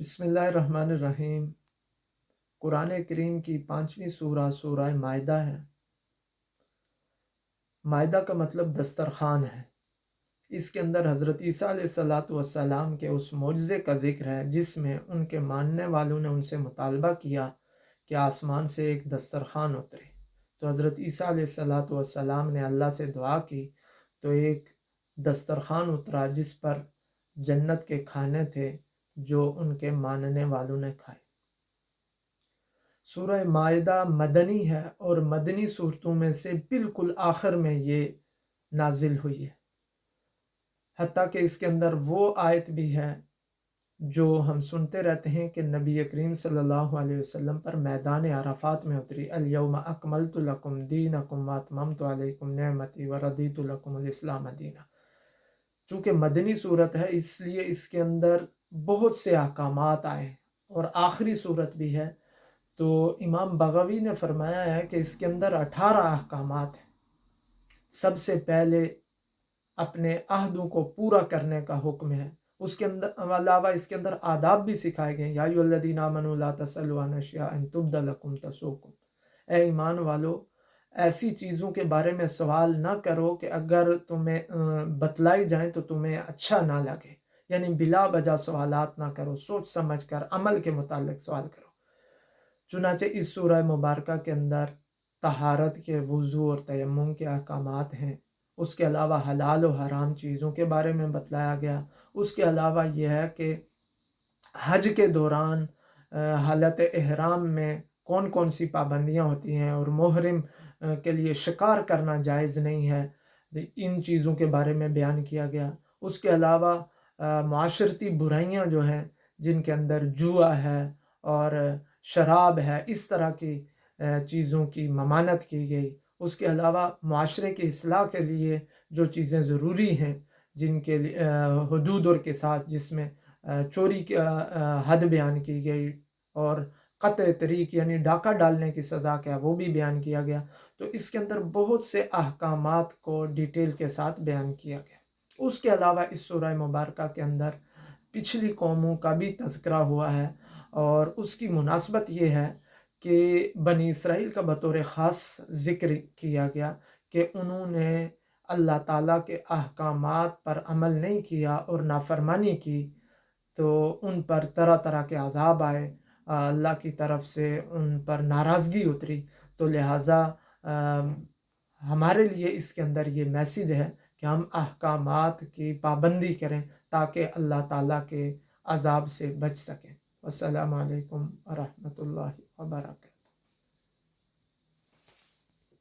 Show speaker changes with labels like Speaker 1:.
Speaker 1: بسم اللہ الرحمن الرحیم۔ قرآن کریم کی 5ویں سورہ سورہ مائدہ ہے۔ مائدہ کا مطلب دسترخوان ہے۔ اس کے اندر حضرت عیسیٰ علیہ السلام کے اس معجزے کا ذکر ہے جس میں ان کے ماننے والوں نے ان سے مطالبہ کیا کہ آسمان سے ایک دسترخوان اترے، تو حضرت عیسیٰ علیہ السلام نے اللہ سے دعا کی تو ایک دسترخوان اترا جس پر جنت کے کھانے تھے جو ان کے ماننے والوں نے کھائے۔ سورہ مائدہ مدنی ہے اور مدنی صورتوں میں سے بالکل آخر میں یہ نازل ہوئی ہے، حتیٰ کہ اس کے اندر وہ آیت بھی ہے جو ہم سنتے رہتے ہیں کہ نبی کریم صلی اللہ علیہ وسلم پر میدان عرفات میں اتری، الیوم اکملت لکم دینکم واتممت علیکم نعمتی ورضیت لکم الاسلام دینا۔ چونکہ مدنی صورت ہے اس لیے اس کے اندر بہت سے احکامات آئے اور آخری صورت بھی ہے، تو امام بغوی نے فرمایا ہے کہ اس کے اندر 18 احکامات ہیں۔ سب سے پہلے اپنے عہدوں کو پورا کرنے کا حکم ہے، اس کے اندر علاوہ اس کے اندر آداب بھی سکھائے گئے ہیں۔ یا ایھا الذین آمنوا لا تسألوا عن اشیاء ان تبد لکم تسؤکم، اے ایمان والو ایسی چیزوں کے بارے میں سوال نہ کرو کہ اگر تمہیں بتلائی جائیں تو تمہیں اچھا نہ لگے، یعنی بلا وجہ سوالات نہ کرو، سوچ سمجھ کر عمل کے متعلق سوال کرو۔ چنانچہ اس سورہ مبارکہ کے اندر طہارت کے، وضو اور تیمم کے احکامات ہیں، اس کے علاوہ حلال و حرام چیزوں کے بارے میں بتلایا گیا۔ اس کے علاوہ یہ ہے کہ حج کے دوران حالت احرام میں کون کون سی پابندیاں ہوتی ہیں اور محرم کے لیے شکار کرنا جائز نہیں ہے، ان چیزوں کے بارے میں بیان کیا گیا۔ اس کے علاوہ معاشرتی برائیاں جو ہیں جن کے اندر جوا ہے اور شراب ہے، اس طرح کی چیزوں کی ممانعت کی گئی۔ اس کے علاوہ معاشرے کی اصلاح کے لیے جو چیزیں ضروری ہیں، جن کے لیے حدود اور کے ساتھ، جس میں چوری کی حد بیان کی گئی اور قطع طریق یعنی ڈاکہ ڈالنے کی سزا کیا وہ بھی بیان کیا گیا۔ تو اس کے اندر بہت سے احکامات کو ڈیٹیل کے ساتھ بیان کیا گیا۔ اس کے علاوہ اس سورہ مبارکہ کے اندر پچھلی قوموں کا بھی تذکرہ ہوا ہے، اور اس کی مناسبت یہ ہے کہ بنی اسرائیل کا بطور خاص ذکر کیا گیا کہ انہوں نے اللہ تعالیٰ کے احکامات پر عمل نہیں کیا اور نافرمانی کی، تو ان پر طرح طرح کے عذاب آئے، اللہ کی طرف سے ان پر ناراضگی اتری۔ تو لہٰذا ہمارے لیے اس کے اندر یہ میسیج ہے کہ ہم احکامات کی پابندی کریں تاکہ اللہ تعالیٰ کے عذاب سے بچ سکیں۔ السلام علیکم ورحمۃ اللہ۔